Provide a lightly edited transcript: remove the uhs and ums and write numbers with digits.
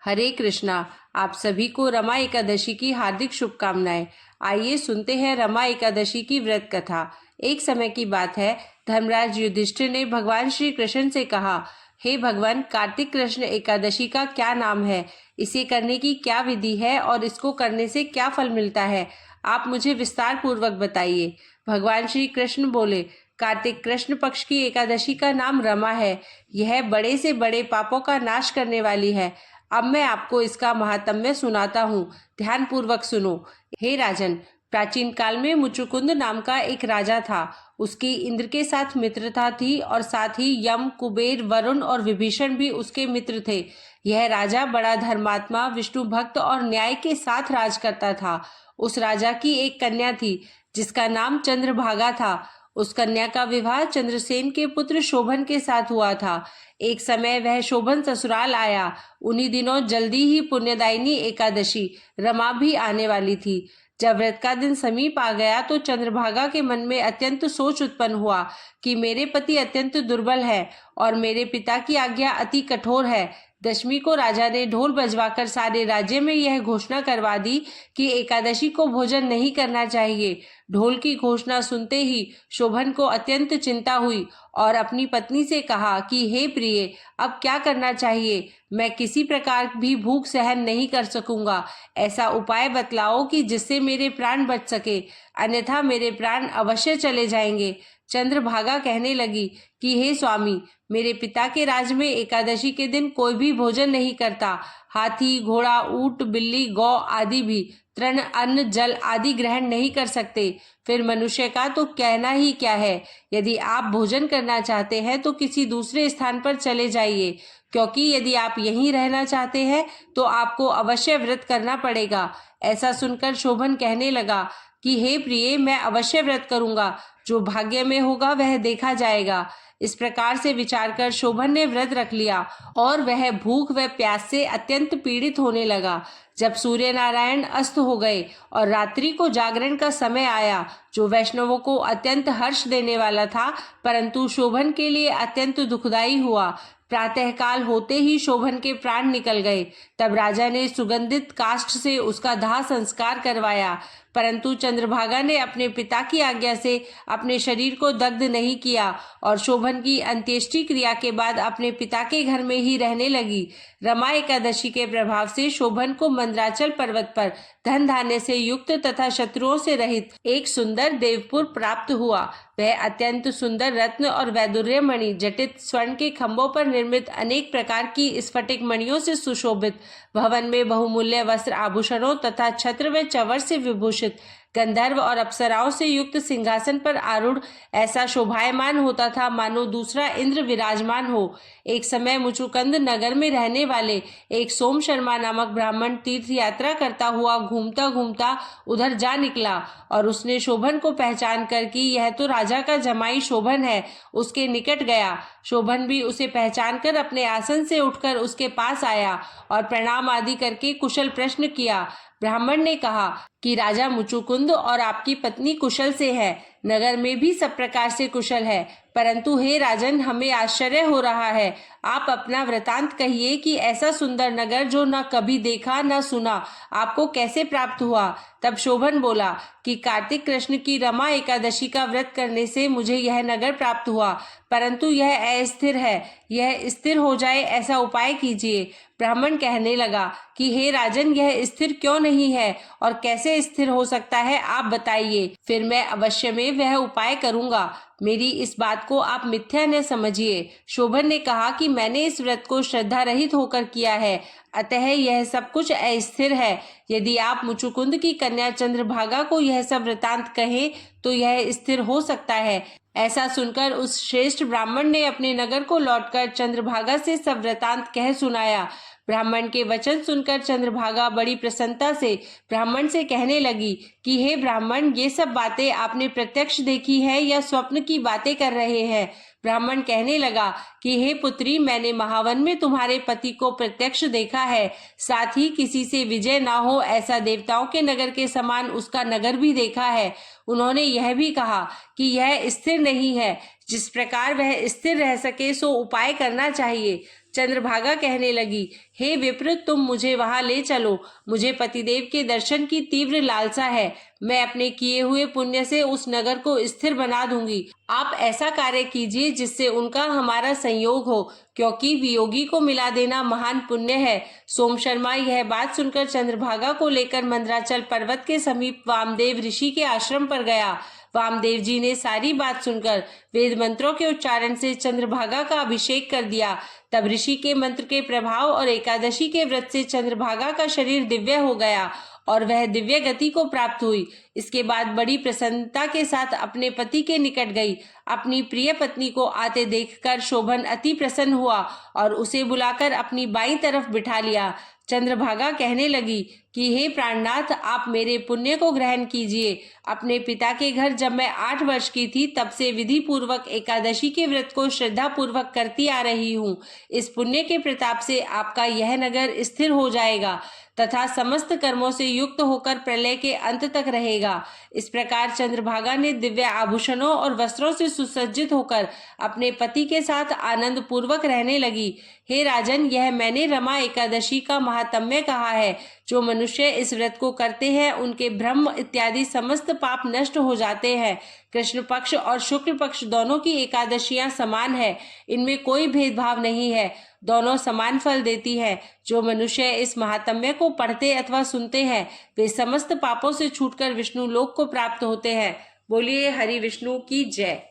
हरे कृष्णा। आप सभी को रमा एकादशी की हार्दिक शुभकामनाएं। आइए सुनते हैं रमा एकादशी की व्रत कथा। एक समय की बात है, धर्मराज युधिष्ठिर ने भगवान श्री कृष्ण से कहा, हे भगवान, कार्तिक कृष्ण एकादशी का क्या नाम है, इसे करने की क्या विधि है और इसको करने से क्या फल मिलता है, आप मुझे विस्तार पूर्वक बताइए। भगवान श्री कृष्ण बोले, कार्तिक कृष्ण पक्ष की एकादशी का नाम रमा है। यह बड़े से बड़े पापों का नाश करने वाली है। अब मैं आपको इसका महात्म्य सुनाता हूँ, ध्यान पूर्वक सुनो। हे राजन, प्राचीन काल में मुचुकुंद नाम का एक राजा था। उसकी इंद्र के साथ मित्रता थी और साथ ही यम, कुबेर, वरुण और विभीषण भी उसके मित्र थे। यह राजा बड़ा धर्मात्मा, विष्णु भक्त और न्याय के साथ राज करता था। उस राजा की एक कन्या थी जिसका नाम चंद्रभागा था। उस कन्या का विवाह चंद्रसेन के पुत्र शोभन के साथ हुआ था। एक समय वह शोभन ससुराल आया। उन्हीं दिनों जल्दी ही पुण्यदायिनी एकादशी रमा भी आने वाली थी। जब व्रत का दिन समीप आ गया तो चंद्रभागा के मन में अत्यंत सोच उत्पन्न हुआ कि मेरे पति अत्यंत दुर्बल है और मेरे पिता की आज्ञा अति कठोर है। दशमी को राजा ने ढोल बजवाकर सारे राज्य में यह घोषणा करवा दी कि एकादशी को भोजन नहीं करना चाहिए। ढोल की घोषणा सुनते ही शोभन को अत्यंत चिंता हुई और अपनी पत्नी से कहा कि हे प्रिय, अब क्या करना चाहिए, मैं किसी प्रकार भी भूख सहन नहीं कर सकूंगा। ऐसा उपाय बतलाओ कि जिससे मेरे प्राण बच सके, अन्यथा मेरे प्राण अवश्य चले जाएंगे। चंद्रभागा कहने लगी कि हे स्वामी, मेरे पिता के राज में एकादशी के दिन कोई भी भोजन नहीं करता। हाथी, घोड़ा, ऊंट, बिल्ली, गौ आदि भी तृण, अन्न, जल आदि ग्रहण नहीं कर सकते। फिर मनुष्य का तो कहना ही क्या है। यदि आप भोजन करना चाहते हैं तो किसी दूसरे स्थान पर चले जाइए, क्योंकि यदि आप यहीं रहना चाहते हैं तो आपको अवश्य व्रत करना पड़ेगा। ऐसा सुनकर शोभन कहने लगा कि हे प्रिय, मैं अवश्य व्रत करूंगा, जो भाग्य में होगा वह देखा जाएगा। इस प्रकार से विचार कर शोभन ने व्रत रख लिया और वह भूख व प्यास से अत्यंत पीड़ित होने लगा। जब सूर्य नारायण अस्त हो गए और रात्रि को जागरण का समय आया, जो वैष्णवों को अत्यंत हर्ष देने वाला था, परंतु शोभन के लिए अत्यंत दुखदायी हुआ। प्रातःकाल होते ही शोभन के प्राण निकल गए। तब राजा ने सुगंधित काष्ठ से उसका दाह संस्कार करवाया, परंतु चंद्रभागा ने अपने पिता की आज्ञा से अपने शरीर को दग्ध नहीं किया और शोभन की अंत्येष्टि क्रिया के बाद अपने पिता के घर में ही रहने लगी। रमा एकादशी के प्रभाव से शोभन को मंदराचल पर्वत पर धन धान्य से युक्त तथा शत्रुओं से रहित एक सुंदर देवपुर प्राप्त हुआ। वह अत्यंत सुंदर रत्न और वैदुर्य मणि जटित स्वर्ण के खंभों पर निर्मित अनेक प्रकार की स्फटिक मणियों से सुशोभित, भवन में बहुमूल्य वस्त्र आभूषणों तथा छत्र व चवर से विभूषित, गंधर्व और अप्सराओं से युक्त सिंहासन पर आरूढ़ ऐसा शोभायमान होता था मानो दूसरा इंद्र विराजमान हो। एक समय मुचुकंद नगर में रहने वाले एक सोम शर्मा नामक ब्राह्मण तीर्थ यात्रा करता हुआ घूमता घूमता उधर जा निकला और उसने शोभन को पहचान कर कि यह तो राजा का जमाई शोभन है, उसके निकट गया। शोभन भी उसे पहचान कर अपने आसन से उठकर उसके पास आया और प्रणाम आदि करके कुशल प्रश्न किया। ब्राह्मण ने कहा कि राजा मुचुकुंद और आपकी पत्नी कुशल से है, नगर में भी सब प्रकार से कुशल है, परंतु हे राजन, हमें आश्चर्य हो रहा है। आप अपना वृतांत कहिए कि ऐसा सुंदर नगर जो न कभी देखा न सुना, आपको कैसे प्राप्त हुआ। तब शोभन बोला कि कार्तिक कृष्ण की रमा एकादशी का व्रत करने से मुझे यह नगर प्राप्त हुआ, परंतु यह अस्थिर है, यह स्थिर हो जाए ऐसा उपाय कीजिए। ब्राह्मण कहने लगा कि हे राजन, यह स्थिर क्यों नहीं है और कैसे स्थिर हो सकता है, आप बताइए, फिर मैं अवश्य में वह उपाय करूंगा। मेरी इस बात को आप मिथ्या न समझिए। शोभन ने कहा कि मैंने इस व्रत को श्रद्धा रहित होकर किया है, अतः यह सब कुछ अस्थिर है। यदि आप मुचुकुंद की कन्या चंद्रभागा को यह सब वृतांत कहें तो यह स्थिर हो सकता है। ऐसा सुनकर उस श्रेष्ठ ब्राह्मण ने अपने नगर को लौटकर चंद्रभागा से सब वृतांत कह सुनाया। ब्राह्मण के वचन सुनकर चंद्रभागा बड़ी प्रसन्नता से ब्राह्मण से कहने लगी कि हे ब्राह्मण, ये सब बातें आपने प्रत्यक्ष देखी है या स्वप्न की बातें कर रहे हैं। ब्राह्मण कहने लगा कि हे पुत्री, मैंने महावन में तुम्हारे पति को प्रत्यक्ष देखा है, साथ ही किसी से विजय ना हो ऐसा देवताओं के नगर के समान उसका नगर भी देखा है। उन्होंने यह भी कहा कि यह स्थिर नहीं है, जिस प्रकार वह स्थिर रह सके सो उपाय करना चाहिए। चंद्रभागा कहने लगी, हे विप्र, तुम मुझे वहां ले चलो। मुझे पतिदेव के दर्शन की तीव्र लालसा है। मैं अपने किए हुए पुण्य से उस नगर को स्थिर बना दूंगी। आप ऐसा कार्य कीजिए जिससे उनका हमारा संयोग हो, क्योंकि वियोगी को मिला देना महान पुण्य है। सोम शर्मा यह बात सुनकर चंद्रभागा को लेकर मंदराचल पर्वत के समीप वामदेव ऋषि के आश्रम पर गया। वामदेव जी ने सारी बात सुनकर वेद मंत्रों के उच्चारण से चंद्रभागा का अभिषेक कर दिया। तब ऋषि के मंत्र के प्रभाव और एकादशी के व्रत से चंद्रभागा का शरीर दिव्य हो गया और वह दिव्य गति को प्राप्त हुई। इसके बाद बड़ी प्रसन्नता के साथ अपने पति के निकट गई। अपनी प्रिय पत्नी को आते देखकर शोभन अति प्रसन्न हुआ और उसे बुलाकर अपनी बाईं तरफ बिठा लिया। चंद्रभागा कहने लगी कि हे प्राणनाथ, आप मेरे पुण्य को ग्रहण कीजिए। अपने पिता के घर जब मैं 8 वर्ष की थी तब से विधि पूर्वक एकादशी के व्रत को श्रद्धा पूर्वक करती आ रही हूँ। इस पुण्य के प्रताप से आपका यह नगर स्थिर हो जाएगा तथा समस्त कर्मों से युक्त होकर प्रलय के अंत तक रहेगा। इस प्रकार चंद्रभागा ने दिव्य आभूषणों और वस्त्रों से सुसज्जित होकर अपने पति के साथ आनंद पूर्वक रहने लगी। हे राजन, यह मैंने रमा एकादशी का महात्म्य कहा है। जो मनुष्य इस व्रत को करते हैं उनके ब्रह्म इत्यादि समस्त पाप नष्ट हो जाते हैं। कृष्ण पक्ष और शुक्ल पक्ष दोनों की एकादशियां समान है, इनमें कोई भेदभाव नहीं है, दोनों समान फल देती है। जो मनुष्य इस महात्म्य को पढ़ते अथवा सुनते हैं वे समस्त पापों से छूटकर विष्णु लोक को प्राप्त होते हैं। बोलिए हरि विष्णु की जय।